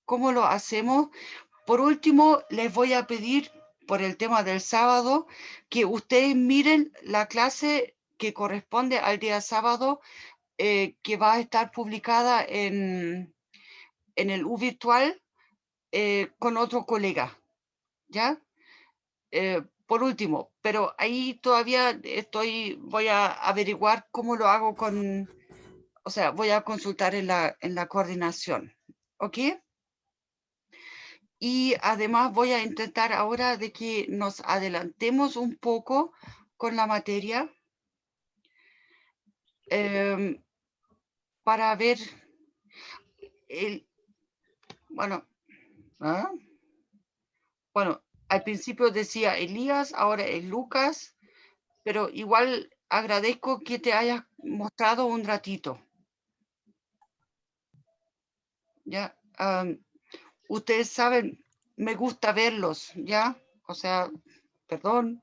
cómo lo hacemos. Por último, les voy a pedir, por el tema del sábado, que ustedes miren la clase que corresponde al día sábado, que va a estar publicada en el U virtual con otro colega, ¿ya? Por último, pero ahí todavía voy a averiguar cómo lo hago o sea, voy a consultar en la coordinación, ¿ok? Y además voy a intentar ahora de que nos adelantemos un poco con la materia para ver bueno, ¿ah? Bueno, al principio decía Elías, ahora es Lucas, pero igual agradezco que te hayas mostrado un ratito. ¿Ya? Ustedes saben, me gusta verlos, ¿ya? O sea, perdón,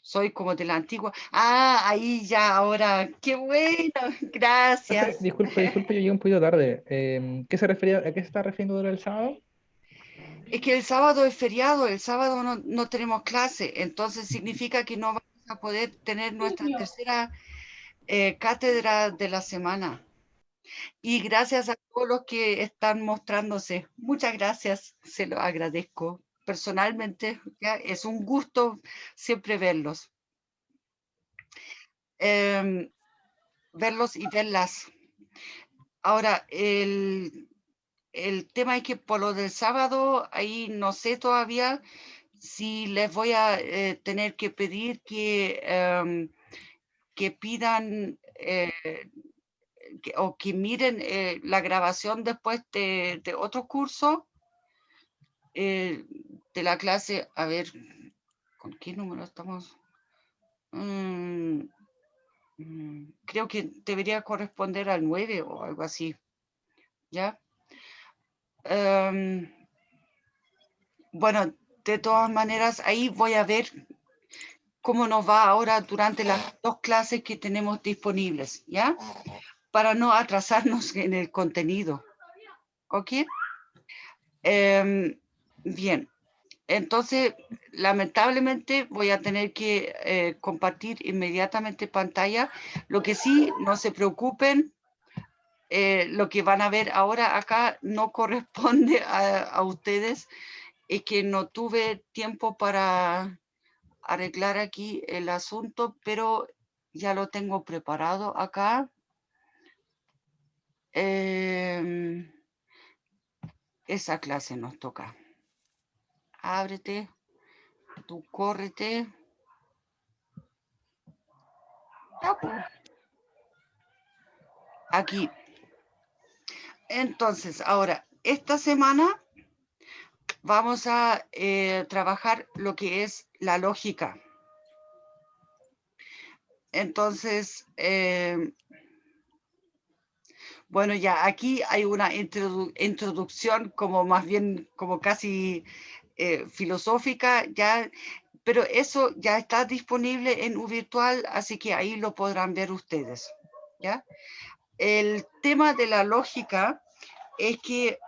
soy como de la antigua. Ah, ahí ya, ahora, qué bueno, gracias. Disculpe, yo llegué un poquito tarde. ¿A qué se está refiriendo ahora el sábado? Es que el sábado es feriado, el sábado no tenemos clase, entonces significa que no vamos a poder tener nuestra tercera cátedra de la semana. Y gracias a todos los que están mostrándose. Muchas gracias, se lo agradezco personalmente. ¿Ya? Es un gusto siempre verlos. Verlos y verlas. Ahora, el tema es que por lo del sábado, ahí no sé todavía si les voy a tener que pedir que pidan o que miren la grabación después de otro curso de la clase. A ver, ¿con qué número estamos? Creo que debería corresponder al 9 o algo así, ¿ya? Bueno, de todas maneras, ahí voy a ver cómo nos va ahora durante las 2 clases que tenemos disponibles, ¿ya? Para no atrasarnos en el contenido, ¿ok? Bien, entonces, lamentablemente voy a tener que compartir inmediatamente pantalla. Lo que sí, no se preocupen, lo que van a ver ahora acá no corresponde a ustedes. Es que no tuve tiempo para arreglar aquí el asunto, pero ya lo tengo preparado acá. Esa clase nos toca. Ábrete, tú córrete. Aquí. Entonces, ahora, esta semana vamos a trabajar lo que es la lógica. Entonces, bueno, ya aquí hay una introducción como más bien como casi filosófica, ya, pero eso ya está disponible en UVirtual, así que ahí lo podrán ver ustedes, ¿ya? El tema de la lógica es que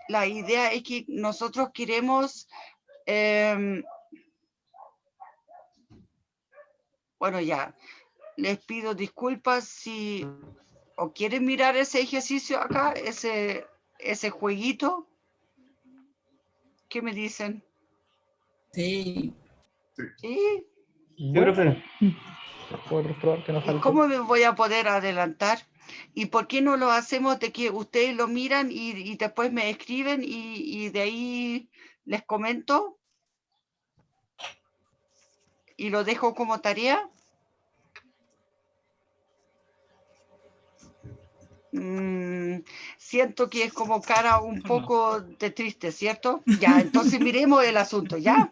la idea es que nosotros queremos, bueno, ya, les pido disculpas si o quieren mirar ese ejercicio acá, ese jueguito. ¿Qué me dicen? Sí. ¿Sí? Bueno, por probar que no ¿Y falte. cómo me voy a poder adelantar? ¿Y por qué no lo hacemos de que ustedes lo miran y después me escriben y de ahí les comento y lo dejo como tarea? Siento que es como cara un poco de triste, ¿cierto? Ya, entonces miremos el asunto, ¿ya?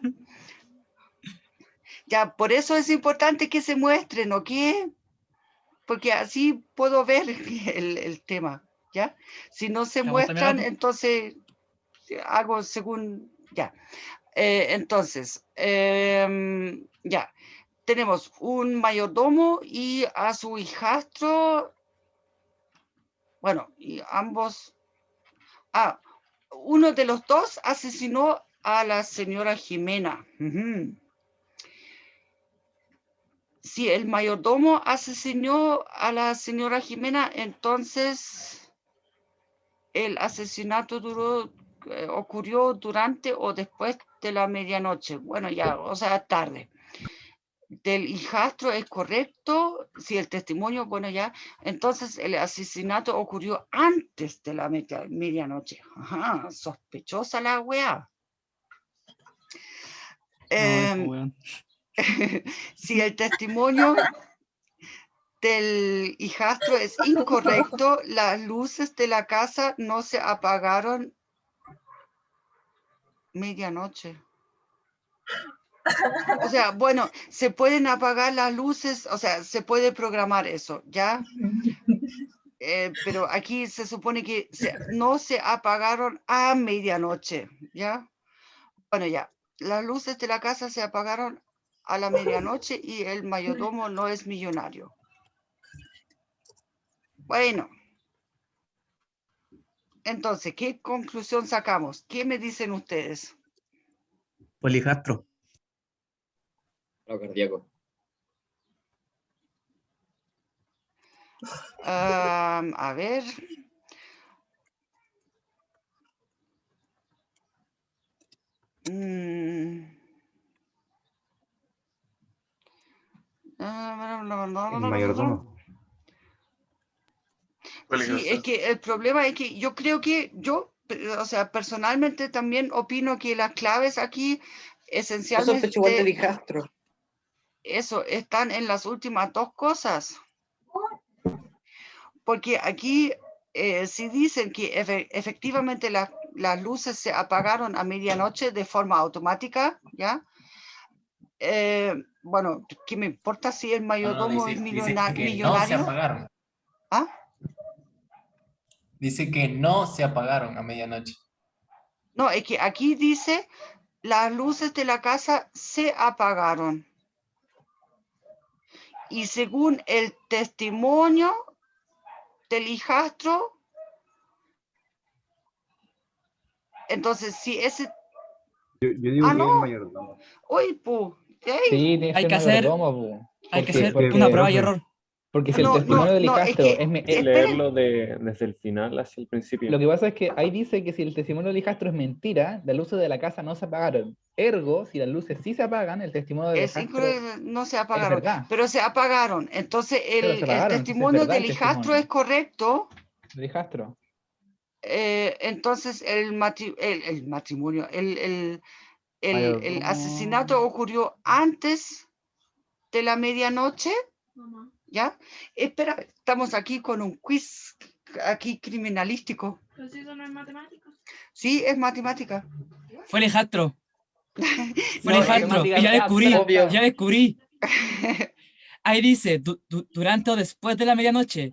Ya, por eso es importante que se muestren, ¿ok? Porque así puedo ver el tema, ¿ya? Si no se ¿Vamos también muestran, a... entonces hago según, ya. Entonces, ya, tenemos un mayordomo y a su hijastro, bueno, y ambos, uno de los dos asesinó a la señora Jimena. Ujú. Si el mayordomo asesinó a la señora Jimena, entonces el asesinato ocurrió durante o después de la medianoche. Bueno, ya, o sea, tarde. Del hijastro es correcto, si el testimonio, bueno, ya, entonces el asesinato ocurrió antes de la medianoche. Ajá, sospechosa la weá. Weón. Si el testimonio del hijastro es incorrecto, las luces de la casa no se apagaron medianoche. O sea, bueno, se pueden apagar las luces, o sea, se puede programar eso, ¿ya? Pero aquí se supone que no se apagaron a medianoche, ¿ya? Bueno, ya, las luces de la casa se apagaron a la medianoche y el mayordomo no es millonario. Bueno, entonces, ¿qué conclusión sacamos? ¿Qué me dicen ustedes? Polijastro. Lo cardíaco. A ver. El mayordomo. Sí, es que el problema es que yo creo que o sea, personalmente también opino que las claves aquí Yo esencialmente sospecho igual del hijastro. eso están en las últimas dos cosas. Porque aquí si dicen que efectivamente las luces se apagaron a medianoche de forma automática, ¿ya? Bueno, ¿qué me importa si el mayordomo es millonario? No se apagaron. ¿Ah? Dice que no se apagaron a medianoche. No, es que aquí dice las luces de la casa se apagaron. Y según el testimonio del hijastro, entonces si ese... Yo digo que es el no, mayordomo. uy, pu, ¿eh? Sí, tiene que Hay ser que hacer- mayordomo, po. Hay que Porque- hacer porque- una prueba y profe, error. Porque si el No, testimonio del no, es hijastro que- es... esperen. Leerlo desde el final hacia el principio. Lo que pasa es que ahí dice que si el testimonio del hijastro es mentira, las luces de la casa no se apagaron. Ergo, si las luces sí se apagan, el testimonio del Es hijastro incorrecto, no se es apagaron, verdad. pero se apagaron. Entonces Pero se el apagaron, entonces es testimonio verdad del el hijastro testimonio es correcto. del hijastro. Entonces el matrimonio, el Mayordomo. asesinato ocurrió antes de la medianoche, ¿ya? Espera, estamos aquí con un quiz aquí criminalístico. Pues eso no es matemático. Sí, es matemática. Fue el hijastro. Fue No, el hijastro. Y ya descubrí. Obvio. Ya descubrí. Ahí dice, durante o después de la medianoche.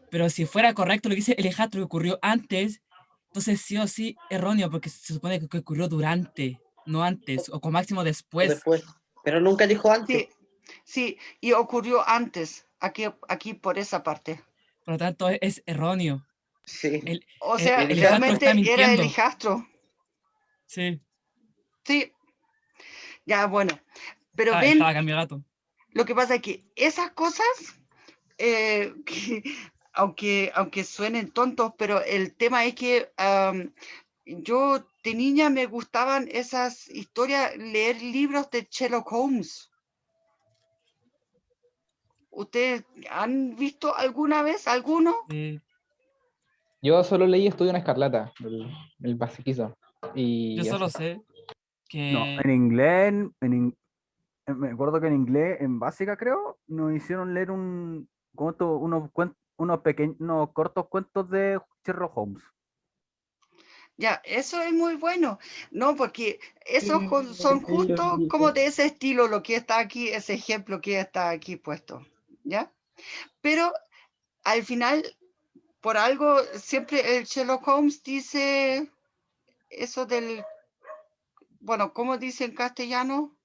Pero si fuera correcto lo que dice el hijastro que ocurrió antes, entonces sí o sí erróneo, porque se supone que ocurrió durante, no antes, o con máximo después. Después. Pero nunca dijo antes. Sí, y ocurrió antes, aquí por esa parte. Por lo tanto, es erróneo. Sí. O sea, el hijastro realmente está era el mintiendo. hijastro. Sí. Sí. Ya, bueno. Pero ven, Estaba cambio gato. lo que pasa es que esas cosas, que, aunque suenen tontos, pero el tema es que yo de niña me gustaban esas historias, leer libros de Sherlock Holmes. ¿Ustedes han visto alguna vez alguno? Yo solo leí Estudio en Escarlata, el basiquizo. Y Yo solo eso. sé que... No, en inglés, me acuerdo que en inglés, en básica creo, nos hicieron leer unos cortos cuentos de Sherlock Holmes. Ya, eso es muy bueno, ¿no? Porque esos son justo como de ese estilo lo que está aquí, ese ejemplo que está aquí puesto, ¿ya? Pero al final, por algo, siempre el Sherlock Holmes dice eso del, bueno, ¿cómo dice en castellano?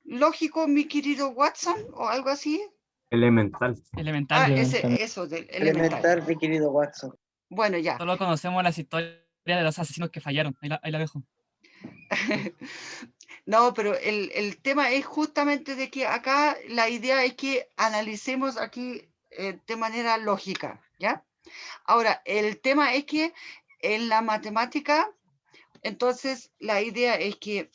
Lógico, mi querido Watson, o algo así. Elemental. Elemental. Eso del elemental. Elemental, mi querido Watson. Bueno, ya. Solo conocemos las historias de los asesinos que fallaron. Ahí la dejo. No, pero el tema es justamente de que acá la idea es que analicemos aquí de manera lógica, ¿ya? Ahora, el tema es que en la matemática, entonces la idea es que,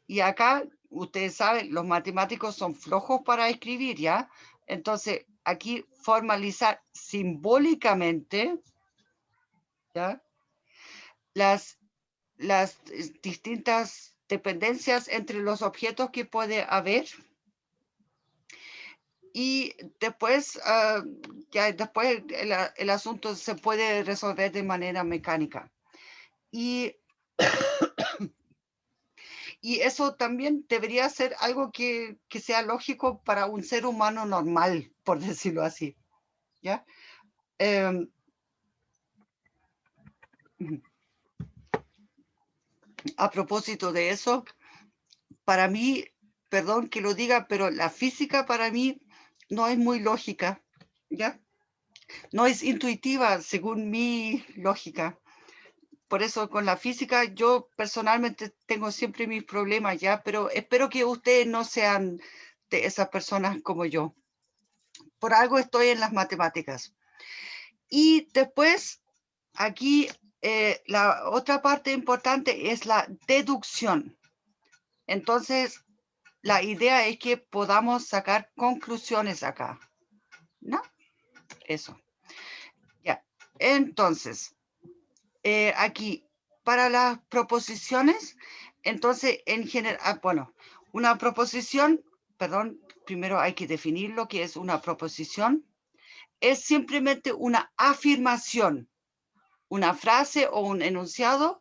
y acá ustedes saben, los matemáticos son flojos para escribir, ¿ya? Entonces, aquí formalizar simbólicamente, ¿ya? Las distintas dependencias entre los objetos que puede haber. Y después, ya después el asunto se puede resolver de manera mecánica. Y eso también debería ser algo que sea lógico para un ser humano normal, por decirlo así. ¿Ya? A propósito de eso, para mí, perdón que lo diga, pero la física para mí no es muy lógica, ¿ya? No es intuitiva según mi lógica. Por eso con la física yo personalmente tengo siempre mis problemas, ¿ya? Pero espero que ustedes no sean de esas personas como yo. Por algo estoy en las matemáticas. Y después, aquí la otra parte importante es la deducción. Entonces, la idea es que podamos sacar conclusiones acá, ¿no? Eso. Ya. Entonces, aquí, para las proposiciones, entonces, en general, bueno, una proposición, perdón, primero hay que definir lo que es una proposición. Es simplemente una afirmación, una frase o un enunciado,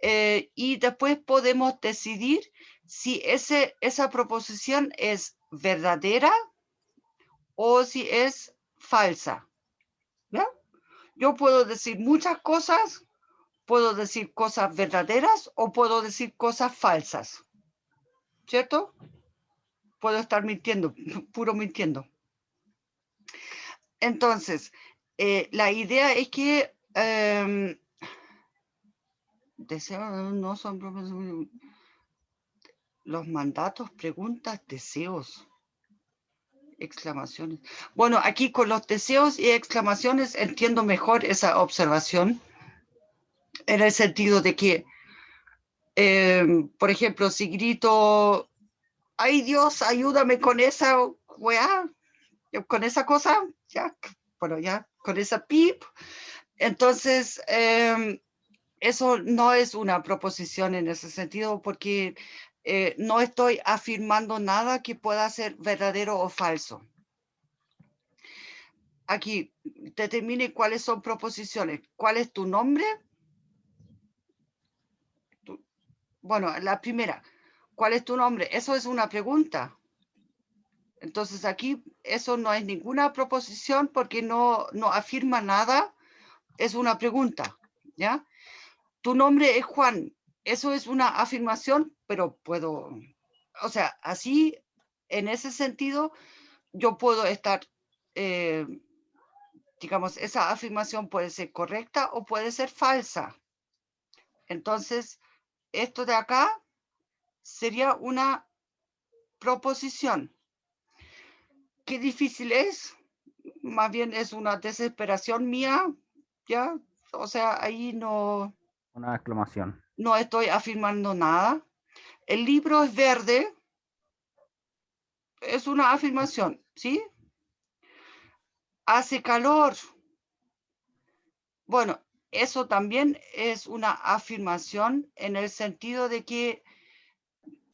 y después podemos decidir si esa proposición es verdadera o si es falsa. ¿Ya? Yo puedo decir muchas cosas, puedo decir cosas verdaderas o puedo decir cosas falsas, ¿cierto? Puedo estar mintiendo, puro mintiendo. Entonces, la idea es que deseos no son los mandatos, preguntas, deseos, exclamaciones. Bueno, aquí con los deseos y exclamaciones entiendo mejor esa observación, en el sentido de que, por ejemplo, si grito, ay Dios, ayúdame con esa weá, con esa cosa, ya, bueno, ya, con esa pip, entonces eso no es una proposición en ese sentido porque no estoy afirmando nada que pueda ser verdadero o falso. Aquí, determine cuáles son proposiciones. ¿Cuál es tu nombre? Bueno, la primera, ¿cuál es tu nombre? Eso es una pregunta. Entonces aquí eso no es ninguna proposición porque no afirma nada, es una pregunta, ¿ya? Tu nombre es Juan, eso es una afirmación, pero puedo, o sea, así, en ese sentido, yo puedo estar, digamos, esa afirmación puede ser correcta o puede ser falsa. Entonces, esto de acá sería una proposición. Qué difícil es, más bien es una desesperación mía, ¿ya? O sea, ahí no exclamación. no estoy afirmando nada. El libro es verde, es una afirmación, ¿sí? Hace calor. Bueno, eso también es una afirmación en el sentido de que,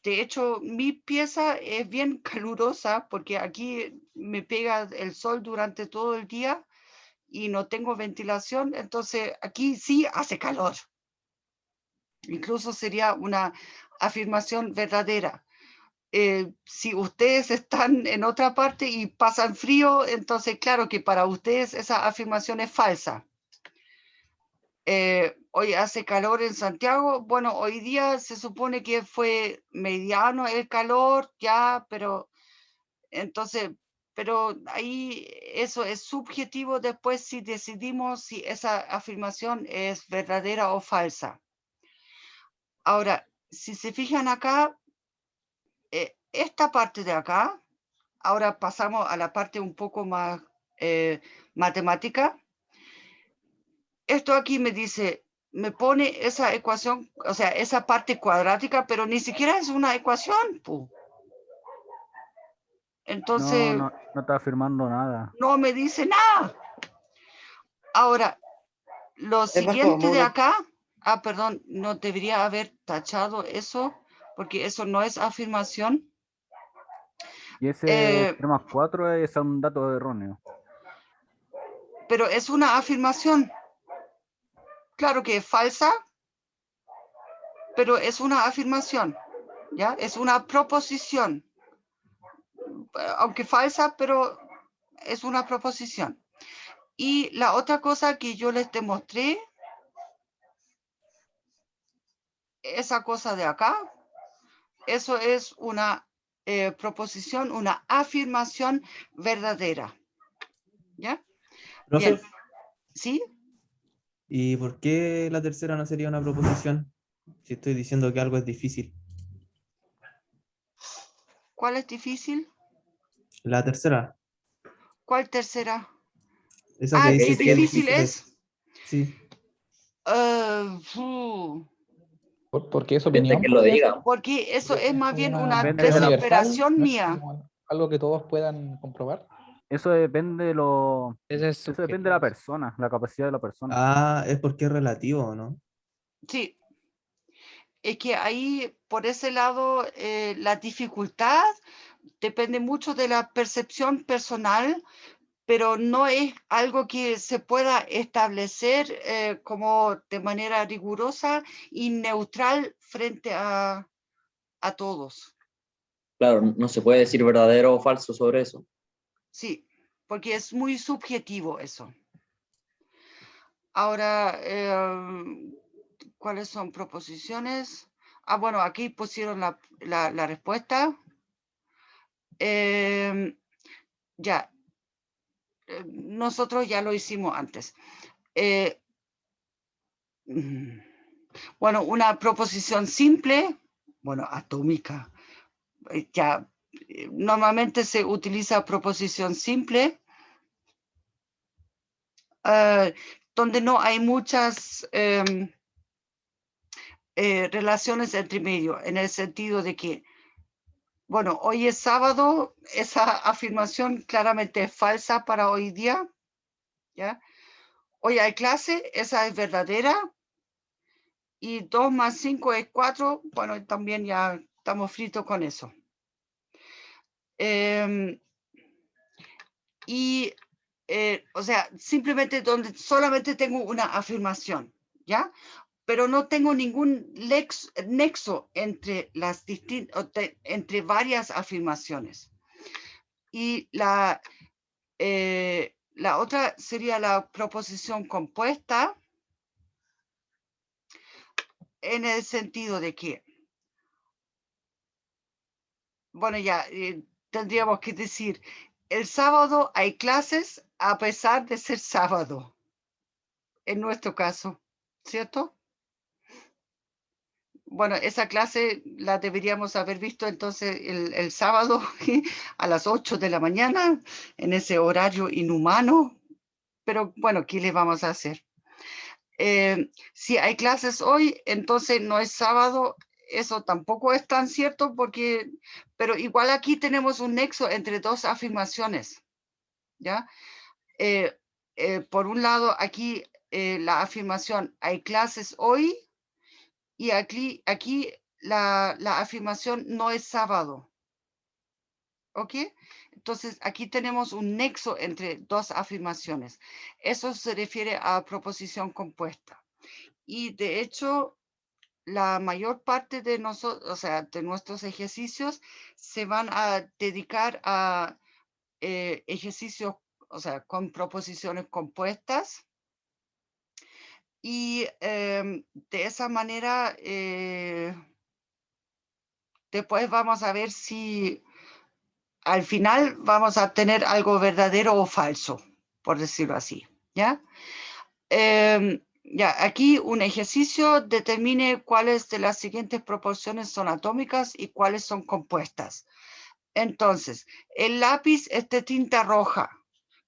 de hecho, mi pieza es bien calurosa porque aquí me pega el sol durante todo el día y no tengo ventilación, entonces aquí sí hace calor. Incluso sería una afirmación verdadera. Si ustedes están en otra parte y pasan frío, entonces claro que para ustedes esa afirmación es falsa. Hoy hace calor en Santiago. Bueno, hoy día se supone que fue mediano el calor, ya, pero entonces, pero ahí eso es subjetivo después si decidimos si esa afirmación es verdadera o falsa. Ahora, si se fijan acá, esta parte de acá, ahora pasamos a la parte un poco más matemática. Esto aquí me dice, me pone esa ecuación, o sea, esa parte cuadrática, pero ni siquiera es una ecuación, pu. Entonces, No está afirmando nada. no me dice nada. Ahora, lo Es más siguiente como de una- acá, perdón, no debería haber tachado eso, porque eso no es afirmación. Y ese Eh, 3 más 4 es un dato erróneo. pero es una afirmación. Claro que es falsa, pero es una afirmación, ¿ya? Es una proposición, aunque falsa, pero es una proposición. Y la otra cosa que yo les demostré, esa cosa de acá, eso es una proposición, una afirmación verdadera, ¿ya? Profe, Bien, ¿sí? ¿y por qué la tercera no sería una proposición? Si estoy diciendo que algo es difícil. ¿Cuál es difícil? La tercera, ¿Cuál tercera? esa que ¿Qué dice que es difícil difícil es? Sí. Porque es Depende de opinión, quién lo podría ser. diga. Porque eso es más bien una Depende ¿Es de la- universal? desesperación ¿No es mía. como algo que todos puedan comprobar? Eso depende de lo, Ese es eso depende de la subjetivo. persona, la capacidad de la persona. Ah, es porque es relativo, ¿no? Sí, es que ahí, por ese lado, la dificultad depende mucho de la percepción personal, pero no es algo que se pueda establecer como de manera rigurosa y neutral frente a todos. Claro, no se puede decir verdadero o falso sobre eso. Sí, porque es muy subjetivo eso. Ahora, ¿cuáles son proposiciones? Bueno, aquí pusieron la respuesta. Ya, nosotros ya lo hicimos antes. Bueno, una proposición simple, bueno, atómica. Ya, normalmente se utiliza proposición simple, donde no hay muchas relaciones entre medio, en el sentido de que, bueno, hoy es sábado, esa afirmación claramente es falsa para hoy día, ¿ya? Hoy hay clase, esa es verdadera, y 2 más 5 es 4, bueno, también ya estamos fritos con eso. O sea, simplemente donde solamente tengo una afirmación, ¿ya? Pero no tengo ningún nexo entre entre varias afirmaciones. Y la otra sería la proposición compuesta, en el sentido de que, bueno, ya tendríamos que decir, el sábado hay clases a pesar de ser sábado, en nuestro caso, ¿cierto? Bueno, esa clase la deberíamos haber visto entonces el sábado a las 8 de la mañana, en ese horario inhumano, pero bueno, ¿qué le vamos a hacer? Si hay clases hoy, entonces no es sábado, eso tampoco es tan cierto pero igual aquí tenemos un nexo entre dos afirmaciones, ¿ya? Por un lado, aquí la afirmación, hay clases hoy, y aquí la afirmación no es sábado, ¿ok? Entonces, aquí tenemos un nexo entre dos afirmaciones. Eso se refiere a proposición compuesta. Y de hecho, la mayor parte de nosotros, o sea, de nuestros ejercicios se van a dedicar a ejercicios, o sea, con proposiciones compuestas. Y de esa manera, después vamos a ver si al final vamos a tener algo verdadero o falso, por decirlo así, ¿ya? Ya, aquí un ejercicio: determine cuáles de las siguientes proporciones son atómicas y cuáles son compuestas. Entonces, el lápiz es de tinta roja.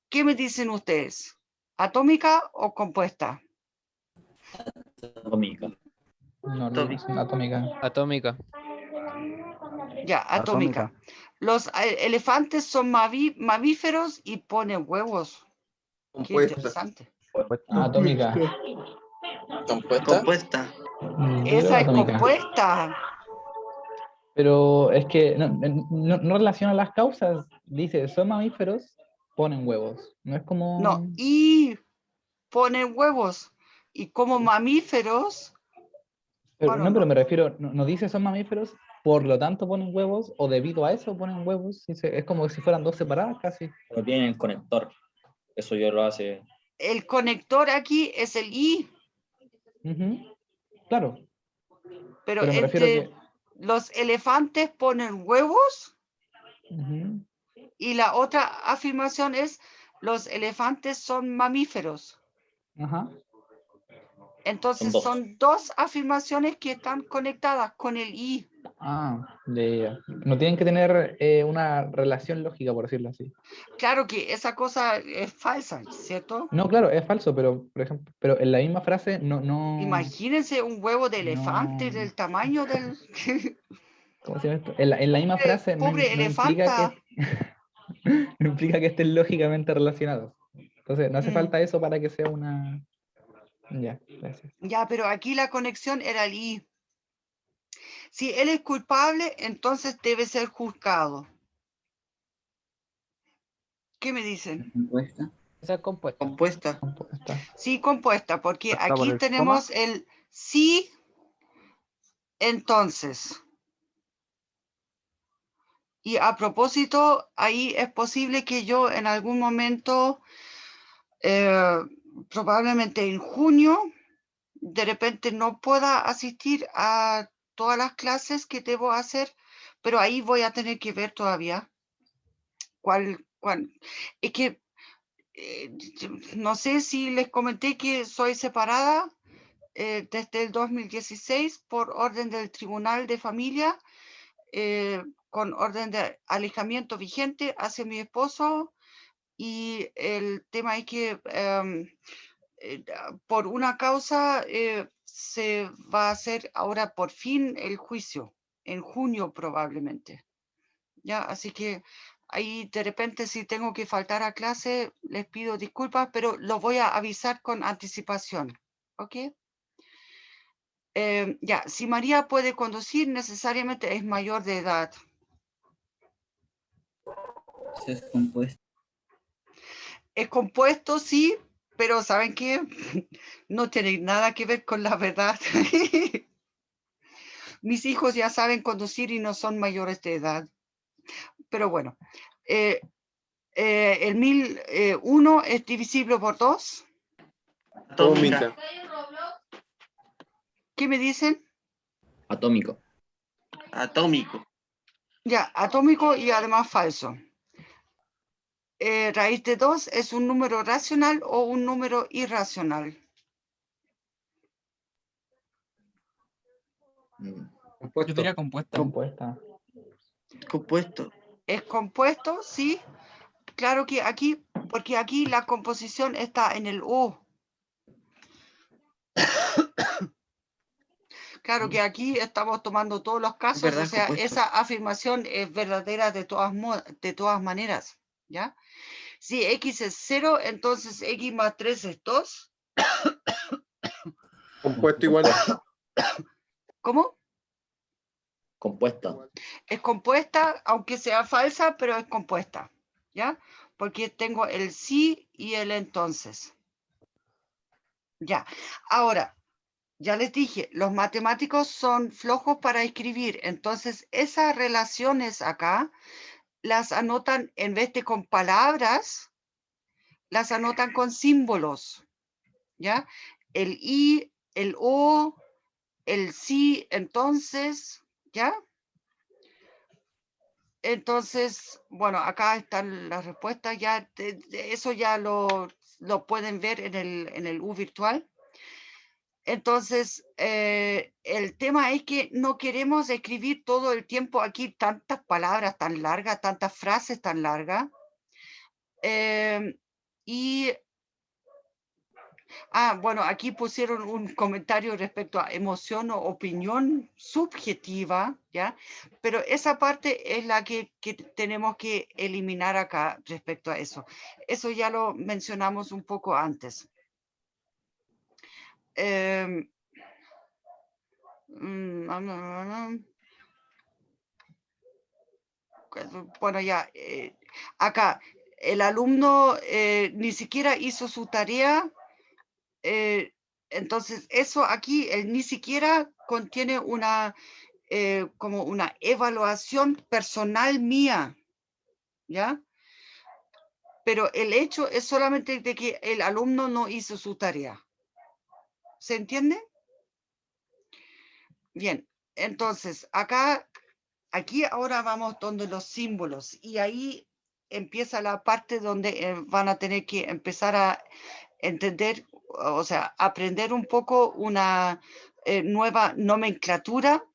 ¿Qué me dicen ustedes? ¿Atómica o compuesta? Atómica. No, Atómica. atómica. Atómica. Ya, atómica. Los elefantes son mamíferos y ponen huevos. Qué Compuesta. interesante. Atómica. Compuesta. Yo creo Esa es atómica. compuesta. Pero es que no relaciona las causas. Dice, son mamíferos, ponen huevos. No es como... No, y ponen huevos. Y como mamíferos, Pero, bueno, no, pero no. me refiero, no dice son mamíferos, por lo tanto ponen huevos, o debido a eso ponen huevos. Dice, es como si fueran dos separadas casi. Pero tienen el conector. Eso yo lo hace. El conector aquí es el I, Ujú. Claro, pero pero me refiero entre que... los elefantes ponen huevos Ujú. y la otra afirmación es los elefantes son mamíferos. Ajá. Entonces dos. son dos afirmaciones que están conectadas con el I. Ah, ya. No tienen que tener una relación lógica, por decirlo así. Claro que esa cosa es falsa, ¿cierto? No, claro, es falso, pero, por ejemplo, pero en la misma frase no... Imagínense un huevo de elefante No... del tamaño del... ¿Cómo se llama esto? En la misma frase pobre no implica elefanta. que, no implica que estén lógicamente relacionados. Entonces, no hace Mm. falta eso para que sea una... Ya, gracias. Ya, pero aquí la conexión era el I. Si él es culpable, entonces debe ser juzgado. ¿Qué me dicen? Compuesta. Esa es compuesta. Compuesta. Compuesta. Sí, compuesta, porque ¿Está por aquí el tenemos el sí, entonces. Y a propósito, ahí es posible que yo en algún momento, probablemente en junio, de repente no pueda asistir a todas las clases que debo hacer, pero ahí voy a tener que ver todavía cuál. Es que no sé si les comenté que soy separada desde el 2016 por orden del Tribunal de Familia, con orden de alejamiento vigente hacia mi esposo, y el tema es que por una causa se va a hacer ahora por fin el juicio, en junio probablemente. ¿Ya? Así que ahí de repente si tengo que faltar a clase, les pido disculpas, pero lo voy a avisar con anticipación. ¿Ok? Ya, si María puede conducir, necesariamente es mayor de edad. Es compuesta. Es compuesto, sí, pero ¿saben qué? No tiene nada que ver con la verdad. Mis hijos ya saben conducir y no son mayores de edad. Pero bueno, el 1001 es divisible por 2. Atómica. ¿Qué me dicen? Atómico. Atómico. Ya, atómico y además falso. Raíz de 2 es un número racional o un número irracional. Yo Compuesto. diría compuesta. Compuesta. Compuesto. Es compuesto, sí. Claro que aquí, porque aquí la composición está en el O. Claro que aquí estamos tomando todos los casos, verdad, o sea, compuesto. esa afirmación es verdadera de todas maneras, ¿ya? Si X es 0, entonces X más 3 es 2. Compuesto igual. ¿Cómo? Compuesta. Es compuesta, aunque sea falsa, pero es compuesta, ¿ya? Porque tengo el sí y el entonces. Ya, ahora, ya les dije, los matemáticos son flojos para escribir, entonces esas relaciones acá las anotan, en vez de con palabras, las anotan con símbolos, ¿ya? El I, el O, el sí, entonces, ¿ya? Entonces, bueno, acá están las respuestas, ya eso ya lo pueden ver en el U virtual. Entonces, el tema es que no queremos escribir todo el tiempo aquí tantas palabras tan largas, tantas frases tan largas. Y, bueno, aquí pusieron un comentario respecto a emoción o opinión subjetiva, ¿ya? Pero esa parte es la que tenemos que eliminar acá respecto a eso. Eso ya lo mencionamos un poco antes. Bueno, ya, acá el alumno ni siquiera hizo su tarea, entonces eso aquí, el ni siquiera contiene una, como una evaluación personal mía, ¿ya? Pero el hecho es solamente de que el alumno no hizo su tarea. ¿Se entiende? Bien, entonces acá, aquí ahora vamos donde los símbolos y ahí empieza la parte donde van a tener que empezar a entender, o sea, aprender un poco una nueva nomenclatura.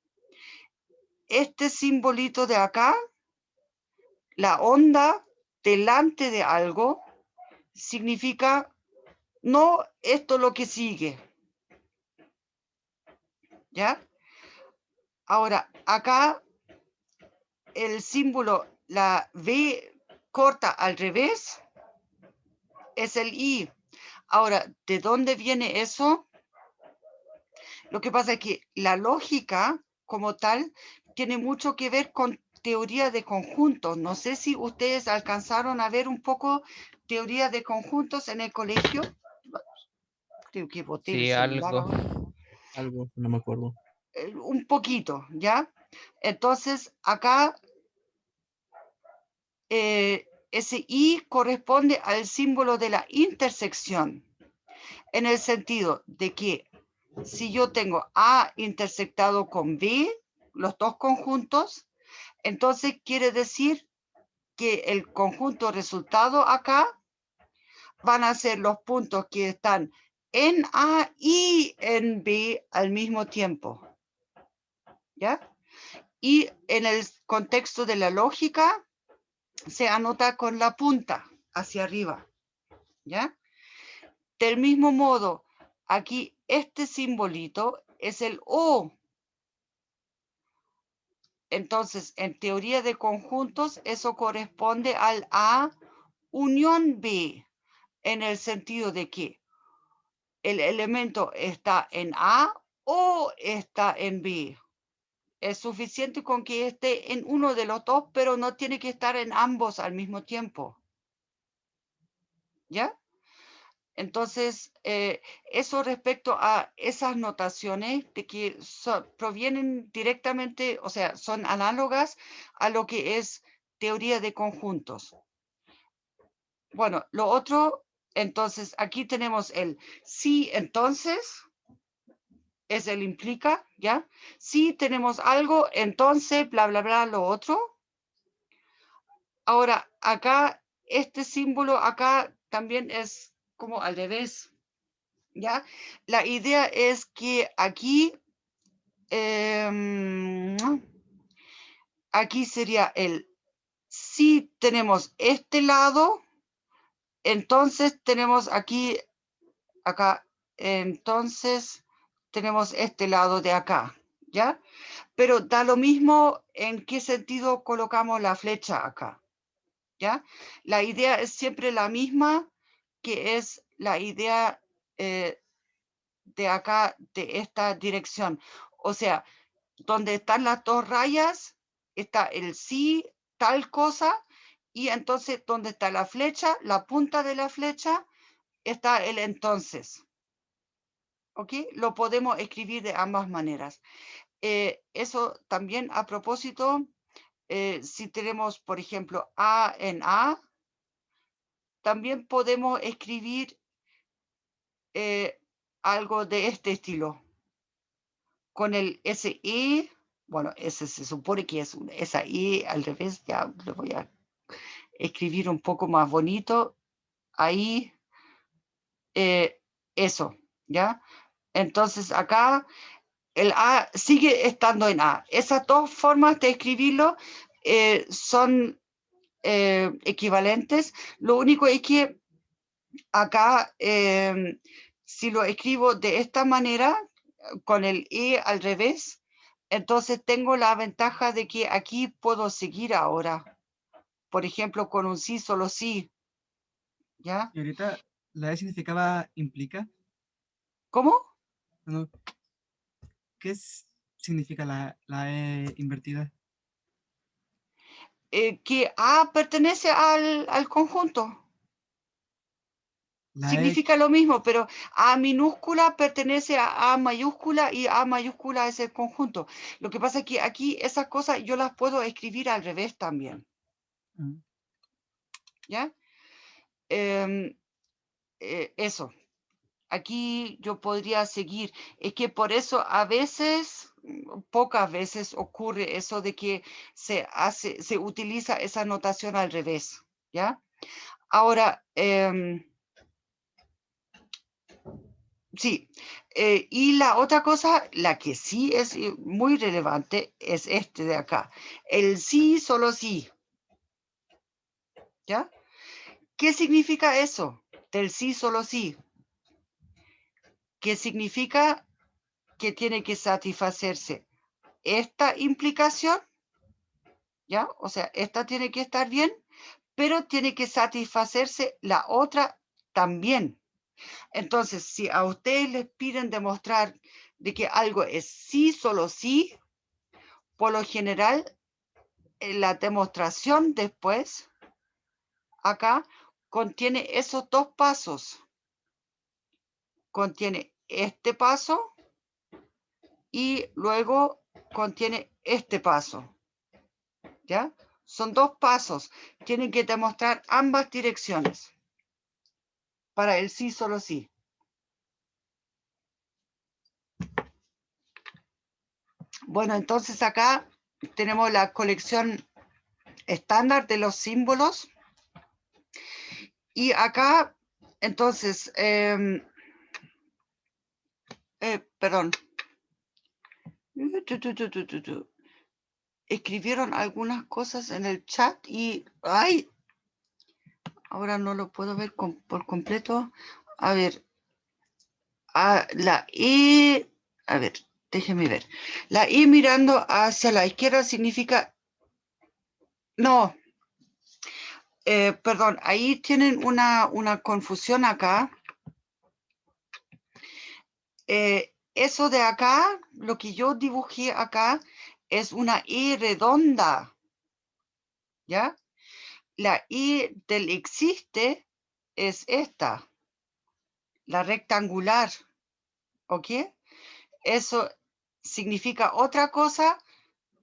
Este simbolito de acá, la onda delante de algo, significa no esto lo que sigue. ¿Ya? Ahora, acá el símbolo, la V corta al revés, es el I. Ahora, ¿de dónde viene eso? Lo que pasa es que la lógica como tal tiene mucho que ver con teoría de conjuntos. No sé si ustedes alcanzaron a ver un poco teoría de conjuntos en el colegio. Creo que boté el Sí, celular ahora. Algo, no me acuerdo. Un poquito, ¿ya? Entonces, acá ese I corresponde al símbolo de la intersección, en el sentido de que si yo tengo A intersectado con B, los dos conjuntos, entonces quiere decir que el conjunto resultado acá van a ser los puntos que están en A y en B al mismo tiempo. ¿Ya? Y en el contexto de la lógica, se anota con la punta hacia arriba. ¿Ya? Del mismo modo, aquí este simbolito es el O. Entonces, en teoría de conjuntos, eso corresponde al A unión B, en el sentido de que el elemento está en A o está en B. Es suficiente con que esté en uno de los dos, pero no tiene que estar en ambos al mismo tiempo. ¿Ya? Entonces, eso respecto a esas notaciones de que provienen directamente, o sea, son análogas a lo que es teoría de conjuntos. Bueno, lo otro, entonces, aquí tenemos el sí, entonces, es el implica, ¿ya? Si tenemos algo, entonces, bla, bla, bla, lo otro. Ahora, acá, este símbolo acá también es como al revés. ¿Ya? La idea es que aquí, aquí sería el, si tenemos este lado, entonces tenemos aquí, acá, entonces tenemos este lado de acá, ¿ya? Pero da lo mismo en qué sentido colocamos la flecha acá, ¿ya? La idea es siempre la misma, que es la idea de acá, de esta dirección. O sea, donde están las dos rayas, está el sí, tal cosa, y entonces donde está la flecha, la punta de la flecha, está el entonces. ¿Ok? Lo podemos escribir de ambas maneras. Eso también a propósito, si tenemos, por ejemplo, A en A, también podemos escribir algo de este estilo. Con el SE Bueno, ese se supone que es esa I al revés, ya lo voy a escribir un poco más bonito. Ahí, eso, ¿ya? Entonces acá el A sigue estando en A. Esas dos formas de escribirlo son equivalentes. Lo único es que acá, si lo escribo de esta manera, con el E al revés, entonces tengo la ventaja de que aquí puedo seguir ahora. Por ejemplo, con un sí, solo sí. ¿Ya? Y ahorita la E significaba implica. ¿Cómo? No. ¿Qué significa la E invertida? Que A pertenece al conjunto. La E, Significa lo mismo, pero A minúscula pertenece a A mayúscula y A mayúscula es el conjunto. Lo que pasa es que aquí esas cosas yo las puedo escribir al revés también. ¿Ya? Eso. Aquí yo podría seguir. Es que por eso a veces, pocas veces ocurre eso de que se utiliza esa notación al revés. ¿Ya? Ahora, sí. Y la otra cosa, la que sí es muy relevante, es este de acá. El sí, solo sí. ¿Ya? ¿Qué significa eso? Del sí, solo sí. ¿Qué significa? Que tiene que satisfacerse esta implicación, ¿ya? O sea, esta tiene que estar bien, pero tiene que satisfacerse la otra también. Entonces, si a ustedes les piden demostrar de que algo es sí, solo sí, por lo general, la demostración después, acá, contiene esos dos pasos. Contiene este paso y luego contiene este paso. ¿Ya? Son dos pasos. Tienen que demostrar ambas direcciones. Para el sí, solo sí. Bueno, entonces acá tenemos la colección estándar de los símbolos. Y acá, entonces, perdón. Escribieron algunas cosas en el chat y, ¡ay! Ahora no lo puedo ver por completo. A ver. La I, a ver, déjeme ver. La I mirando hacia la izquierda significa, no, perdón, ahí tienen una confusión acá. Eso de acá, lo que yo dibujé acá, es una I redonda, ¿ya? La I del existe es esta, la rectangular, ¿ok? Eso significa otra cosa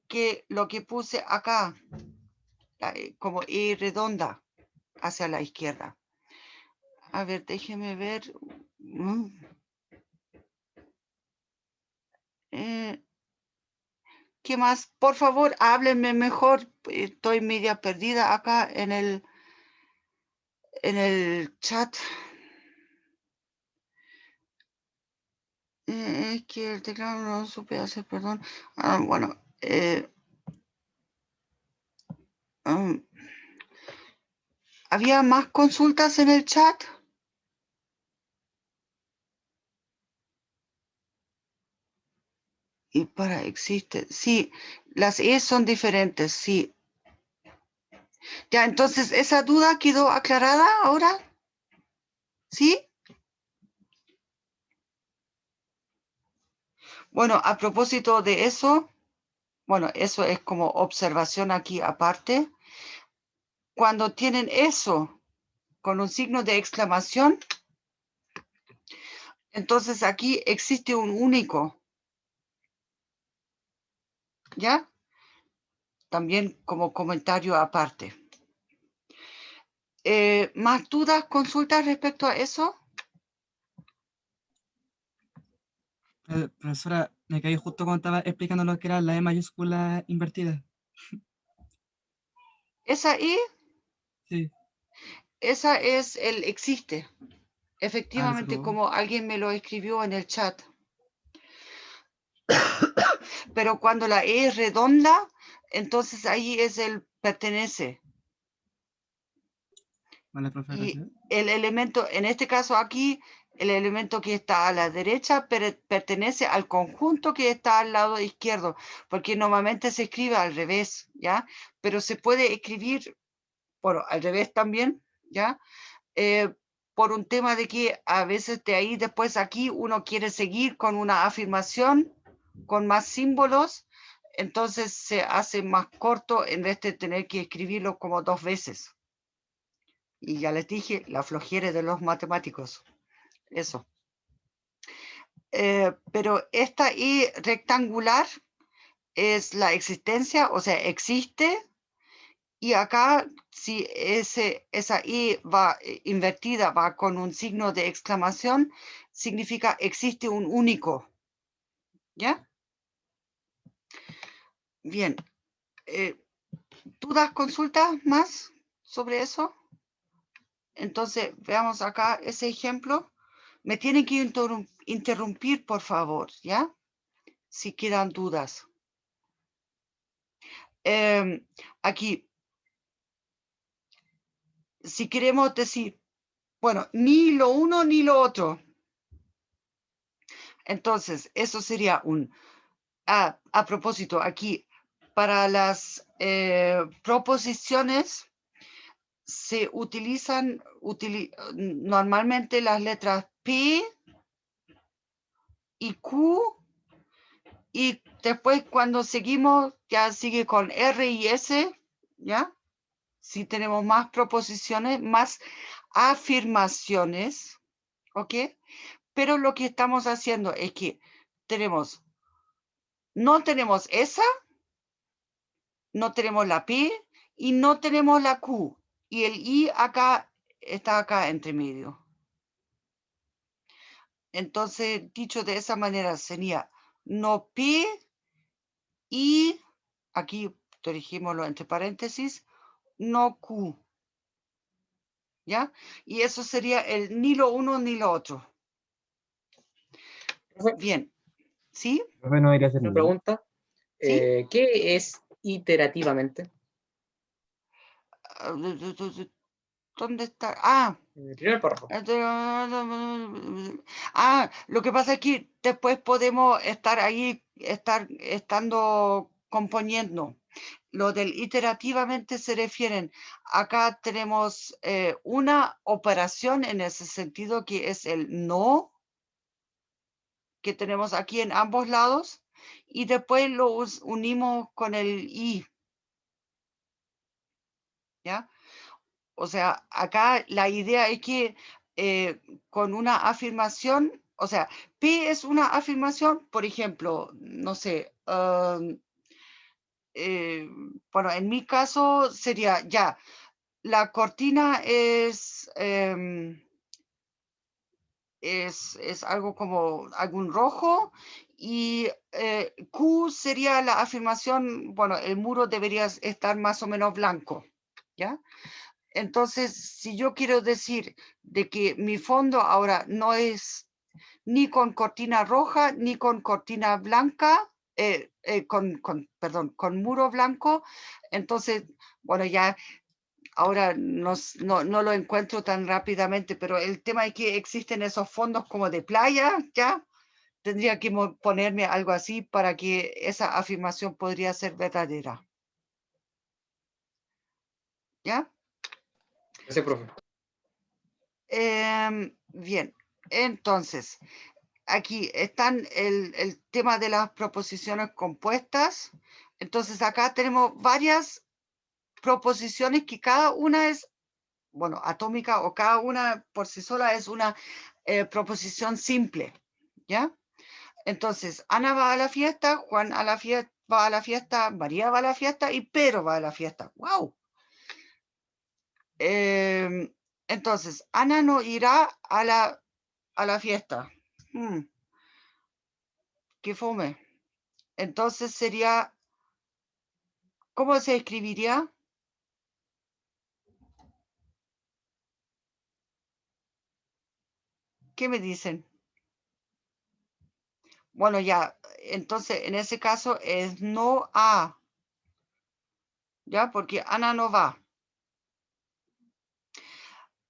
que lo que puse acá, como I redonda hacia la izquierda. A ver, déjeme ver. ¿Qué más? Por favor, háblenme mejor. Estoy media perdida acá en el chat. Es que el teclado no supe hacer, perdón. Bueno. ¿Había más consultas en el chat? Y para existe. Sí, las E son diferentes, sí. Ya, entonces, ¿esa duda quedó aclarada ahora? ¿Sí? Bueno, a propósito de eso, bueno, eso es como observación aquí aparte. Cuando tienen eso con un signo de exclamación, entonces aquí existe un único. ¿Ya? También como comentario aparte. ¿Más dudas, consultas respecto a eso? Profesora, me caí justo cuando estaba explicando lo que era la E mayúscula invertida. Esa I, Sí. esa es el existe. Ah, Efectivamente, disculpa. como alguien me lo escribió en el chat. Pero cuando la E es redonda, entonces ahí es el pertenece. Vale, profe, Y gracias. el elemento, en este caso aquí, el elemento que está a la derecha pertenece al conjunto que está al lado izquierdo, porque normalmente se escribe al revés, ¿ya? Pero se puede escribir, bueno, al revés también, ¿ya? Por un tema de que a veces de ahí después aquí uno quiere seguir con una afirmación, con más símbolos, entonces se hace más corto en vez de tener que escribirlo como 2 veces. Y ya les dije, la flojera de los matemáticos. Eso. Pero esta I rectangular es la existencia, o sea, existe. Y acá, si esa I va invertida, va con un signo de exclamación, significa existe un único. ¿Ya? Bien. ¿Dudas, consultas más sobre eso? Entonces, veamos acá ese ejemplo. Me tienen que interrumpir, por favor, ¿ya? Si quedan dudas. Aquí, si queremos decir, bueno, ni lo uno ni lo otro. Entonces, eso sería un... a propósito, aquí, para las proposiciones se utilizan normalmente las letras P y Q, y después cuando seguimos ya sigue con R y S, ¿ya? Si tenemos más proposiciones, más afirmaciones, ¿ok? Pero lo que estamos haciendo es que no tenemos esa, no tenemos la P y no tenemos la Q. Y el I acá está acá entre medio. Entonces, dicho de esa manera, sería no P y, aquí dirigimoslo entre paréntesis, no Q. ¿Ya? Y eso sería el ni lo uno ni lo otro. Bien. ¿Sí? Profe, no debería ser Una ni. pregunta. ¿Sí? ¿Qué es iterativamente? ¿Dónde está? Ah, En el primer párrafo. Lo que pasa es que después podemos estar ahí, estando componiendo. Lo del iterativamente se refieren, acá tenemos una operación en ese sentido que es el no, que tenemos aquí en ambos lados, y después lo unimos con el y. ¿Ya? O sea, acá la idea es que con una afirmación, o sea, P es una afirmación, por ejemplo, no sé, bueno, en mi caso sería ya, la cortina es algo como algún rojo y Q sería la afirmación, bueno, el muro debería estar más o menos blanco, ¿ya? Entonces, si yo quiero decir de que mi fondo ahora no es ni con cortina roja ni con cortina blanca, perdón, con muro blanco, entonces, bueno, ya ahora no lo encuentro tan rápidamente, pero el tema es que existen esos fondos como de playa, ¿ya? Tendría que ponerme algo así para que esa afirmación podría ser verdadera. ¿Ya? Gracias, profe. Bien, entonces, aquí están el tema de las proposiciones compuestas. Entonces, acá tenemos varias proposiciones que cada una es, bueno, atómica o cada una por sí sola es una proposición simple, ¿ya? Entonces, Ana va a la fiesta, Juan va a la fiesta, María va a la fiesta y Pedro va a la fiesta. ¡Wow! Entonces, Ana no irá a la fiesta. qué fome. Entonces sería, ¿cómo se escribiría? ¿Qué me dicen? Bueno, ya, entonces en ese caso es no a, ¿ya? Porque Ana no va.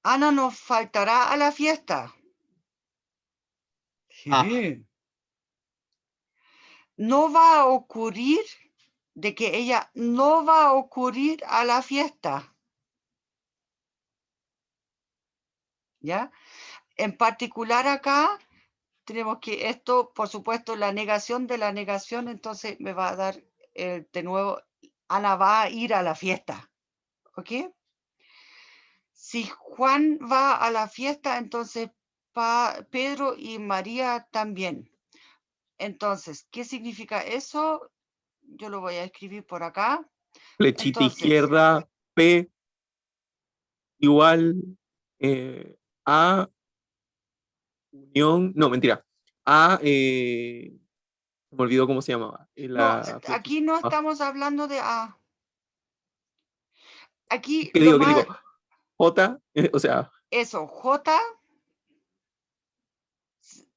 Ana nos faltará a la fiesta. Sí. No va a ocurrir de que ella no va a ocurrir a la fiesta. ¿Ya? En particular acá tenemos que esto, por supuesto, la negación de la negación, entonces me va a dar de nuevo, Ana va a ir a la fiesta. ¿Ok? Si Juan va a la fiesta, entonces Pedro y María también. Entonces, ¿qué significa eso? Yo lo voy a escribir por acá. Flechita Entonces, izquierda, P igual A unión, no, mentira. A, me olvidó cómo se llamaba. no, La aquí flechita. no Ah, estamos hablando de A. Aquí ¿qué lo digo? ¿Qué más, digo? J, o sea, eso, Juan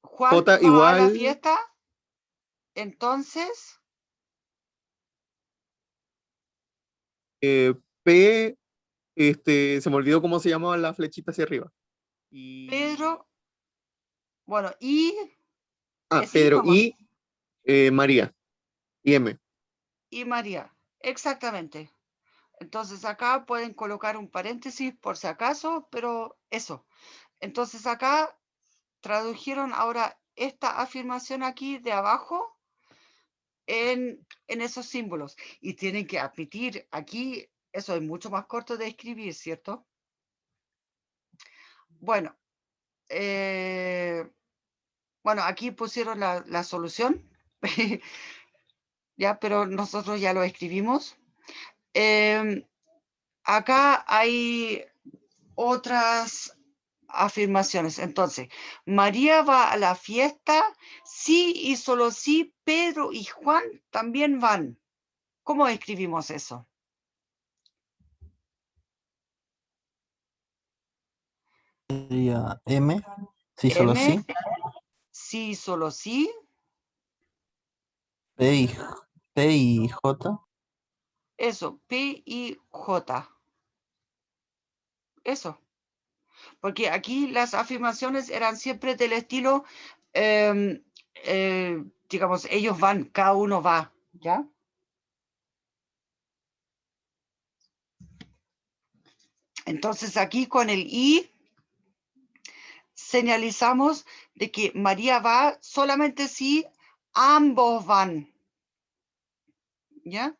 J va a la igual fiesta, entonces, P, se me olvidó cómo se llamaba la flechita hacia arriba. Y, Pedro, bueno, y es I Pedro nomás, y María y M. y María, exactamente. Entonces acá pueden colocar un paréntesis por si acaso, pero eso. Entonces acá tradujeron ahora esta afirmación aquí de abajo en esos símbolos. Y tienen que admitir, aquí eso es mucho más corto de escribir, ¿cierto? Bueno, bueno, aquí pusieron la solución, ya, pero nosotros ya lo escribimos. Acá hay otras afirmaciones. Entonces, María va a la fiesta, sí y solo sí, Pedro y Juan también van. ¿Cómo escribimos eso? Sería M, sí, solo M, sí. sí, solo sí. P y, P y J. Eso, P y J. Eso. Porque aquí las afirmaciones eran siempre del estilo, digamos, ellos van, cada uno va, ¿ya? Entonces aquí con el I señalizamos de que María va solamente si ambos van, ¿ya?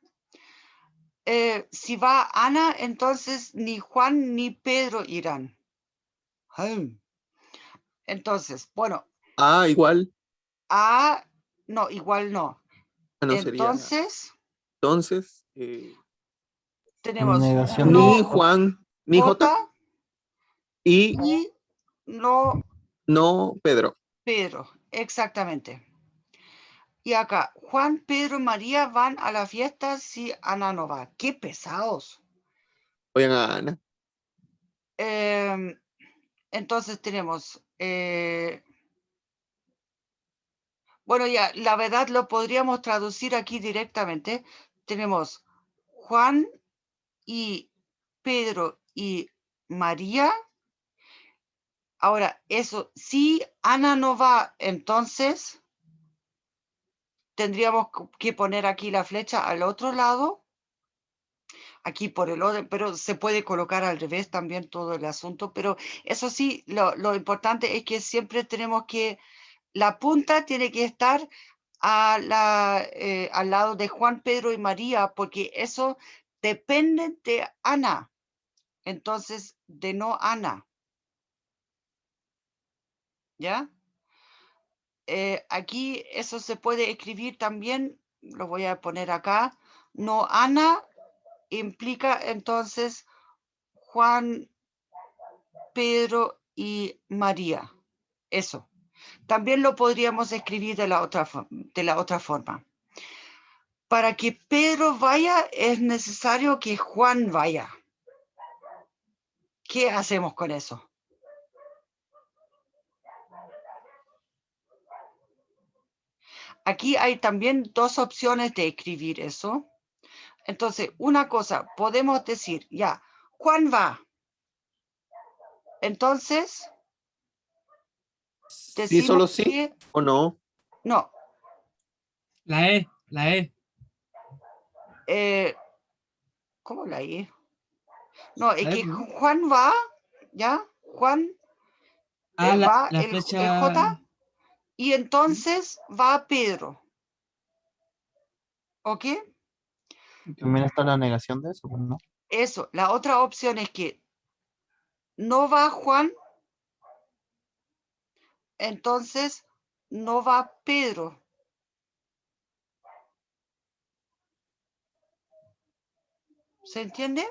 Si va Ana, entonces ni Juan ni Pedro irán. Entonces, bueno, A igual, A, no, igual no. no sería. Entonces, Entonces, tenemos Negación de ni no Juan, ni J J y y no no Pedro. Pedro, exactamente. Y acá, Juan, Pedro y María van a la fiesta si Ana no va. ¡Qué pesados! Oigan a Ana. Entonces tenemos, bueno, ya, la verdad lo podríamos traducir aquí directamente. Tenemos Juan y Pedro y María. Ahora, eso, si Ana no va, entonces tendríamos que poner aquí la flecha al otro lado, aquí por el orden, pero se puede colocar al revés también todo el asunto, pero eso sí, lo importante es que siempre tenemos que, la punta tiene que estar al lado de Juan, Pedro y María, porque eso depende de Ana, entonces de no Ana, ¿ya? Aquí eso se puede escribir también, lo voy a poner acá, no Ana implica entonces Juan, Pedro y María. Eso. También lo podríamos escribir de la otra forma. Para que Pedro vaya, es necesario que Juan vaya. ¿Qué hacemos con eso? Aquí hay también dos opciones de escribir eso. Entonces, una cosa, podemos decir, ya, Juan va. Entonces, Sí, decimos solo sí que o no. no. La E, la E. ¿Cómo la I? No, es La E, que ¿no? Juan va, ¿ya? Juan Ah, va la el flecha. J y entonces va Pedro. ¿Ok? También está la negación de eso, pues, ¿no? Eso. La otra opción es que no va Juan, entonces no va Pedro. ¿Se entiende?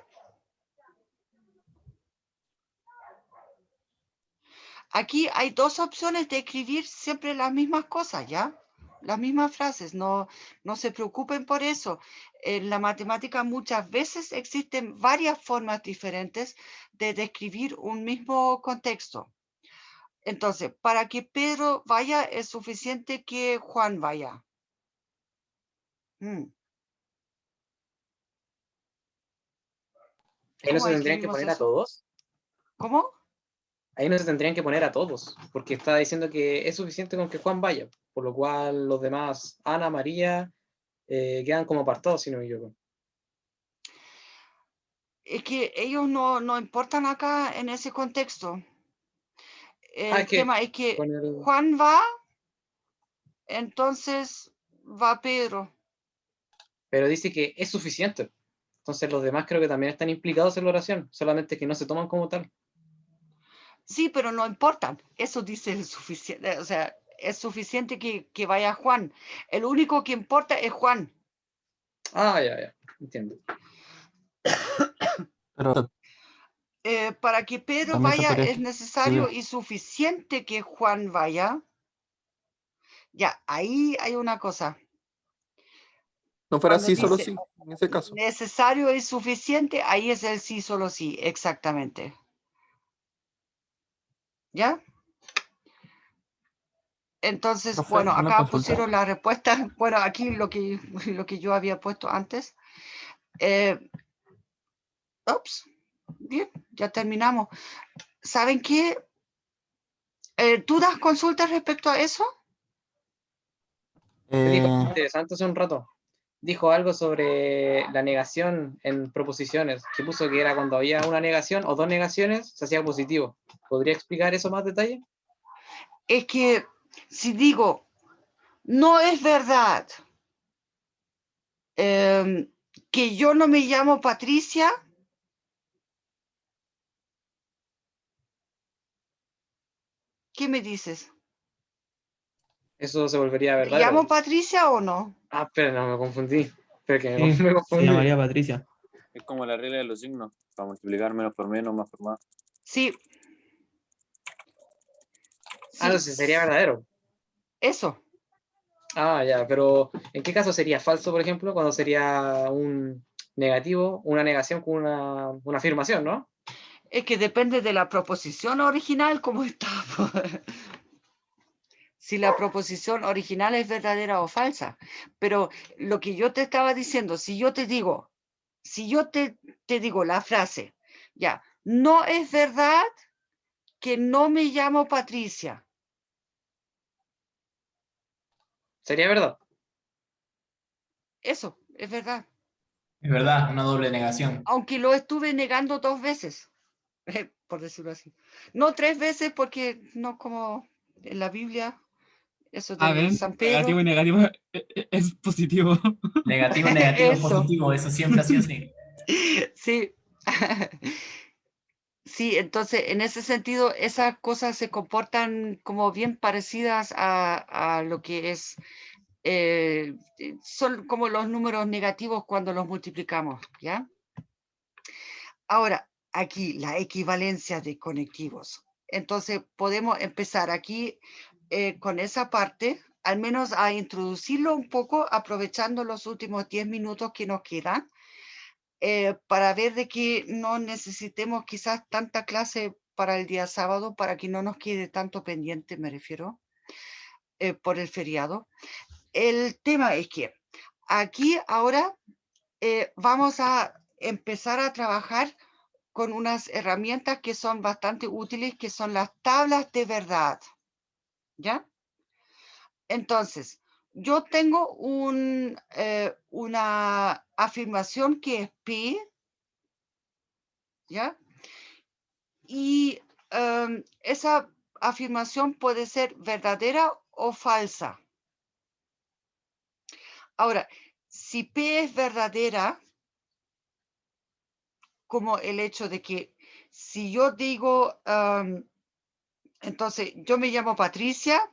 Aquí hay dos opciones de escribir siempre las mismas cosas, ¿ya? Las mismas frases, no se preocupen por eso. En la matemática muchas veces existen varias formas diferentes de describir un mismo contexto. Entonces, para que Pedro vaya es suficiente que Juan vaya. Ahí no ¿Cómo se tendrían que escribimos poner a eso? todos. ¿Cómo? Ahí no se tendrían que poner a todos, porque está diciendo que es suficiente con que Juan vaya, por lo cual los demás, Ana, María, quedan como apartados, si no me equivoco. Es que ellos no importan acá en ese contexto. El tema es que Juan va, entonces va Pedro. Pero dice que es suficiente. Entonces los demás creo que también están implicados en la oración, solamente que no se toman como tal. Sí, pero no importan. Eso dice el suficiente. O sea, es suficiente que vaya Juan. El único que importa es Juan. Ah, ya, entiendo. Pero Para que Pedro también se vaya podría es necesario y suficiente que Juan vaya. Ya, ahí hay una cosa. No fuera Cuando sí, solo dice sí, en ese caso. necesario y suficiente, ahí es el sí, solo sí, exactamente. ¿Ya? Entonces, Profe, bueno, una acá consulta. pusieron la respuesta. Bueno, aquí lo que yo había puesto antes. Ups, bien, ya terminamos. ¿Saben qué? ¿Tú das consultas respecto a eso? Dijo algo interesante hace un rato. Dijo algo sobre la negación en proposiciones, que puso que era cuando había una negación o dos negaciones, se hacía positivo. ¿Podría explicar eso más detalle? Es que si digo, no es verdad que yo no me llamo Patricia, ¿qué me dices? Eso se volvería ¿Me verdadero. llamo Patricia o no? Ah, espera, no, me confundí. Espera que Sí, me se confundí. llamaría Patricia. Es como la regla de los signos, para multiplicar menos por menos, más por más. Sí. Ah, no, sí, sería verdadero. Eso. Ah, ya, pero ¿en qué caso sería falso, por ejemplo? Cuando sería un negativo, una negación con una afirmación, ¿no? Es que depende de la proposición original, cómo está. Si la proposición original es verdadera o falsa. Pero lo que yo te estaba diciendo, si yo te digo la frase, ya, no es verdad que no me llamo Patricia. Sería verdad. Eso, es verdad. Es verdad, una doble negación. Aunque lo estuve negando 2 veces, por decirlo así. No 3 veces porque no como en la Biblia, eso A de ver, San Pedro. negativo y negativo es positivo. Negativo, negativo, Eso. positivo, eso siempre ha sido así. Sí. Sí, entonces en ese sentido esas cosas se comportan como bien parecidas a lo que es, son como los números negativos cuando los multiplicamos, ¿ya? Ahora, aquí la equivalencia de conectivos. Entonces podemos empezar aquí con esa parte, al menos a introducirlo un poco, aprovechando los últimos 10 minutos que nos quedan, para ver de que no necesitemos quizás tanta clase para el día sábado, para que no nos quede tanto pendiente, me refiero, por el feriado. El tema es que aquí ahora vamos a empezar a trabajar con unas herramientas que son bastante útiles, que son las tablas de verdad, ¿ya? Entonces, yo tengo una afirmación que es P, ¿ya? Y esa afirmación puede ser verdadera o falsa. Ahora, si P es verdadera, como el hecho de que si yo digo, entonces yo me llamo Patricia,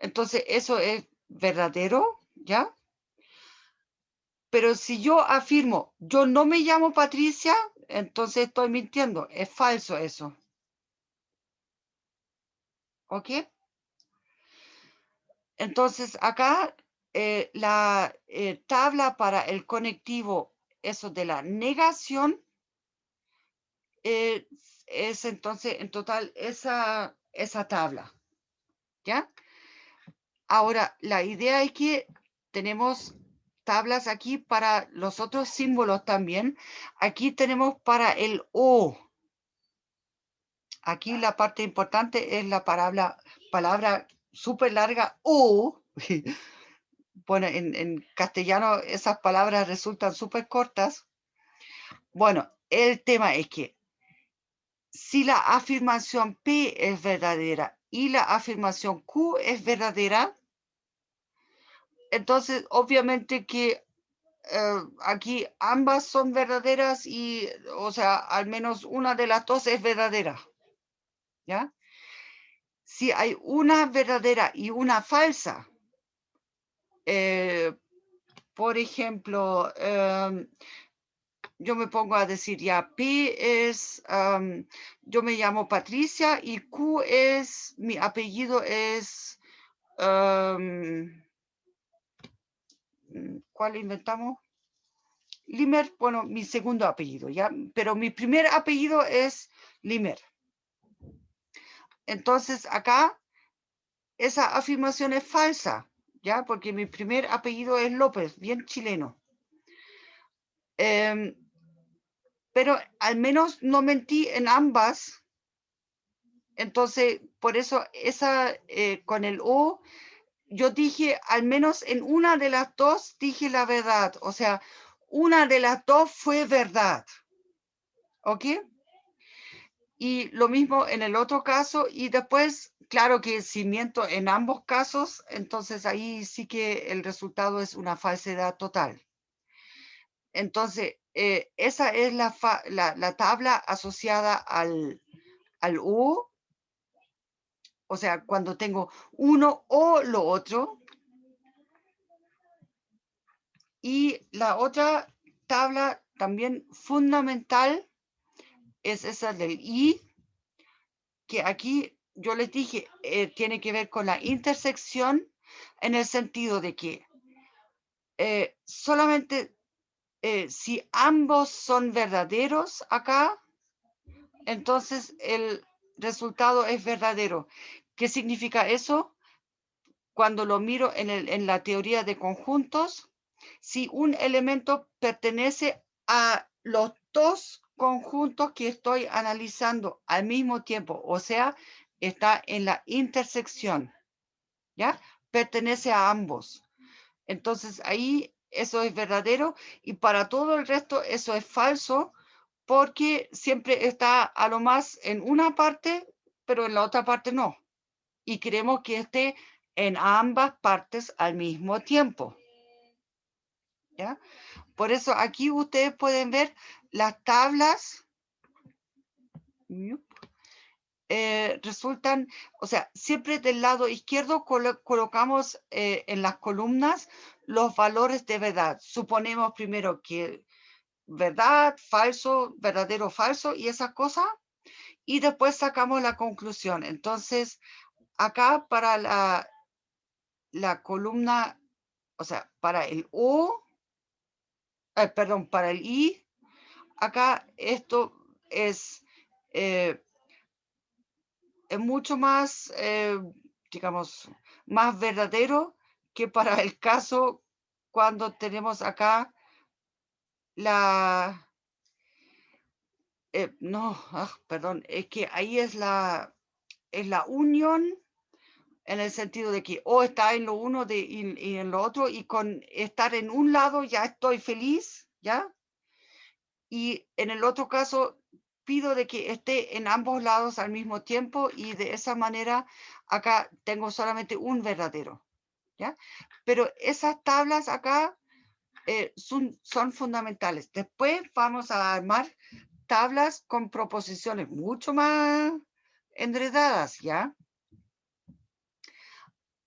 entonces eso es verdadero, ¿ya? Pero si yo afirmo, yo no me llamo Patricia, entonces estoy mintiendo, es falso eso. ¿Ok? Entonces acá la tabla para el conectivo, eso de la negación, es entonces en total esa tabla, ¿ya? Ahora, la idea es que tenemos tablas aquí para los otros símbolos también. Aquí tenemos para el O. Aquí la parte importante es la palabra súper larga O. Bueno, en castellano esas palabras resultan súper cortas. Bueno, el tema es que si la afirmación P es verdadera y la afirmación Q es verdadera, entonces obviamente que aquí ambas son verdaderas y, o sea, al menos una de las dos es verdadera, ¿ya? Si hay una verdadera y una falsa, por ejemplo, yo me pongo a decir ya, P es, yo me llamo Patricia y Q es, mi apellido es, ¿cuál inventamos? Limer, bueno, mi segundo apellido, ¿ya? Pero mi primer apellido es Limer. Entonces, acá, esa afirmación es falsa, ¿ya? Porque mi primer apellido es López, bien chileno. Pero al menos no mentí en ambas. Entonces, por eso, con el O, yo dije, al menos en una de las dos, dije la verdad. O sea, una de las dos fue verdad. ¿Ok? Y lo mismo en el otro caso. Y después, claro que si miento en ambos casos, entonces ahí sí que el resultado es una falsedad total. Entonces, esa es la tabla asociada al U. O sea, cuando tengo uno o lo otro. Y la otra tabla también fundamental es esa del I, que aquí yo les dije, tiene que ver con la intersección en el sentido de que solamente si ambos son verdaderos acá, entonces el resultado es verdadero. ¿Qué significa eso? Cuando lo miro en la teoría de conjuntos, si un elemento pertenece a los dos conjuntos que estoy analizando al mismo tiempo, o sea, está en la intersección, ¿ya? Pertenece a ambos. Entonces ahí eso es verdadero y para todo el resto eso es falso porque siempre está a lo más en una parte, pero en la otra parte no. Y queremos que esté en ambas partes al mismo tiempo. ¿Ya? Por eso aquí ustedes pueden ver las tablas. Resultan, o sea, siempre del lado izquierdo colocamos en las columnas los valores de verdad. Suponemos primero que verdad, falso, verdadero, falso y esas cosas. Y después sacamos la conclusión. Entonces, acá para la columna, o sea, para el O, perdón, para el I, acá esto es mucho más, digamos, más verdadero que para el caso cuando tenemos acá la, no, perdón, es que ahí es la unión en el sentido de que o está en lo uno y en lo otro, y con estar en un lado ya estoy feliz, ¿ya? Y en el otro caso pido de que esté en ambos lados al mismo tiempo, y de esa manera acá tengo solamente un verdadero, ¿ya? Pero esas tablas acá son fundamentales. Después vamos a armar tablas con proposiciones mucho más enredadas, ¿ya?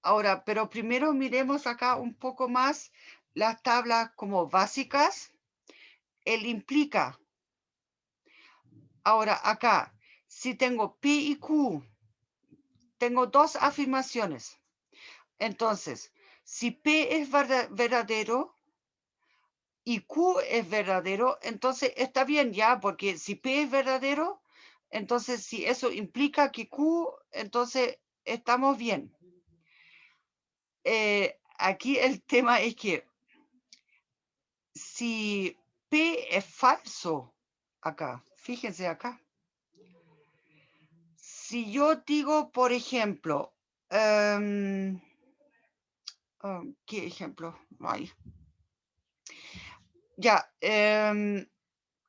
Ahora, pero primero miremos acá un poco más las tablas como básicas. El implica. Ahora, acá, si tengo P y Q, tengo dos afirmaciones. Entonces, si P es verdadero y Q es verdadero, entonces está bien ya, porque si P es verdadero, entonces si eso implica que Q, entonces estamos bien. Aquí el tema es que si P es falso, acá, fíjense acá. Si yo digo, por ejemplo, ¿qué ejemplo? Ay. Ya,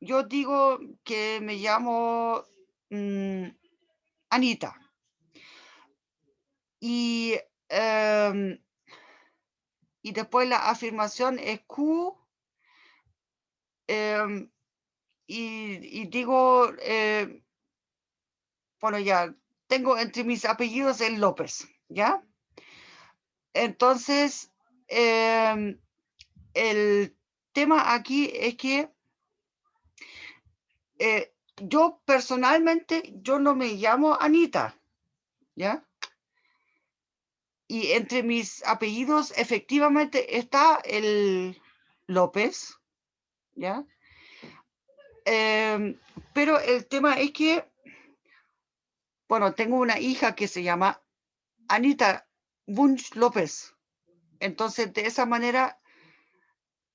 yo digo que me llamo Anita. Y después la afirmación es Q. Y digo, bueno, ya, tengo entre mis apellidos el López, ¿ya? Entonces, el tema aquí es que yo personalmente, yo no me llamo Anita, ¿ya? Y entre mis apellidos efectivamente está el López, ¿ya? Pero el tema es que, bueno, tengo una hija que se llama Anita Bunch López. Entonces, de esa manera,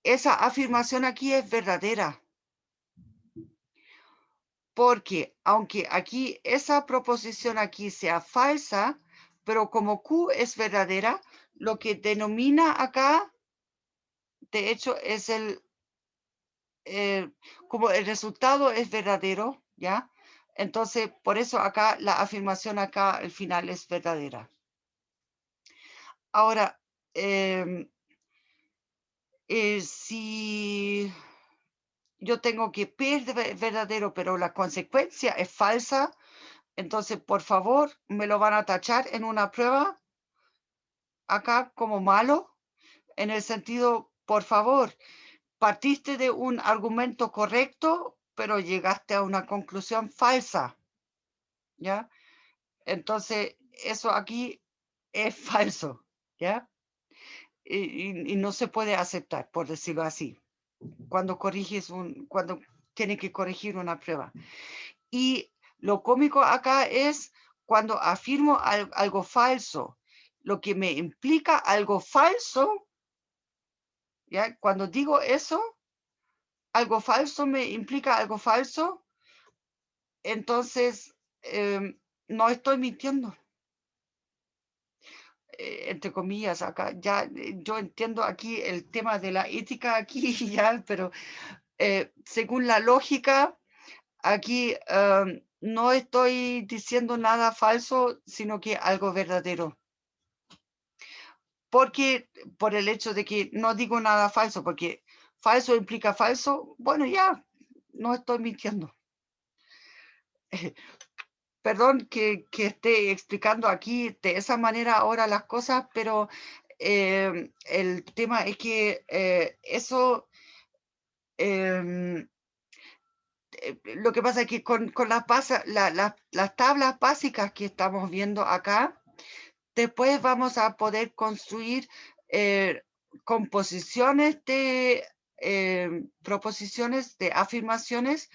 esa afirmación aquí es verdadera. Porque aunque aquí esa proposición aquí sea falsa, pero como Q es verdadera, lo que denomina acá, de hecho, es como el resultado es verdadero, ¿ya? Entonces, por eso acá la afirmación acá al final es verdadera. Ahora, si yo tengo que P es verdadero, pero la consecuencia es falsa, entonces, por favor, me lo van a tachar en una prueba acá como malo, en el sentido, por favor, partiste de un argumento correcto, pero llegaste a una conclusión falsa, ¿ya? Entonces, eso aquí es falso, ¿ya? Y no se puede aceptar, por decirlo así, cuando cuando tiene que corregir una prueba. Y lo cómico acá es cuando afirmo algo falso, lo que me implica algo falso, ¿ya? Cuando digo eso, algo falso me implica algo falso, entonces no estoy mintiendo. Entre comillas, acá ya yo entiendo aquí el tema de la ética aquí ya, pero según la lógica, aquí no estoy diciendo nada falso, sino que algo verdadero. Porque por el hecho de que no digo nada falso, porque falso implica falso, bueno, ya, no estoy mintiendo. Perdón que esté explicando aquí de esa manera ahora las cosas, pero el tema es que eso, lo que pasa es que con las tablas básicas que estamos viendo acá, Después vamos a poder construir composiciones de proposiciones, de afirmaciones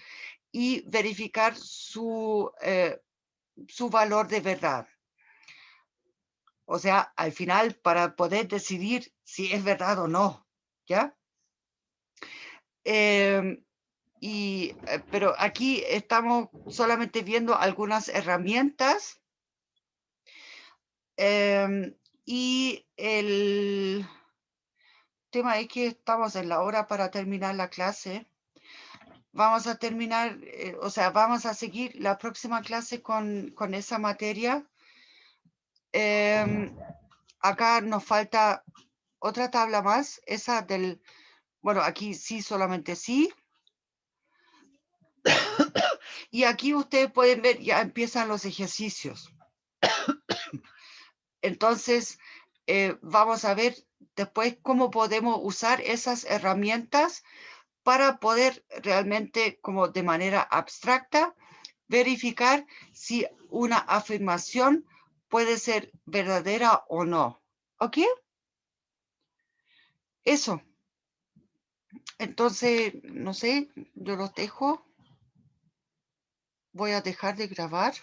y verificar su valor de verdad. O sea, al final, para poder decidir si es verdad o no, ¿ya? Pero aquí estamos solamente viendo algunas herramientas y el tema es que estamos en la hora para terminar la clase. Vamos a terminar, o sea, vamos a seguir la próxima clase con esa materia. Acá nos falta otra tabla más, esa del, bueno, aquí sí, solamente sí. Y aquí ustedes pueden ver, ya empiezan los ejercicios. Entonces, vamos a ver después cómo podemos usar esas herramientas para poder realmente, como de manera abstracta, verificar si una afirmación puede ser verdadera o no. ¿Ok? Eso. Entonces, no sé, yo los dejo. Voy a dejar de grabar.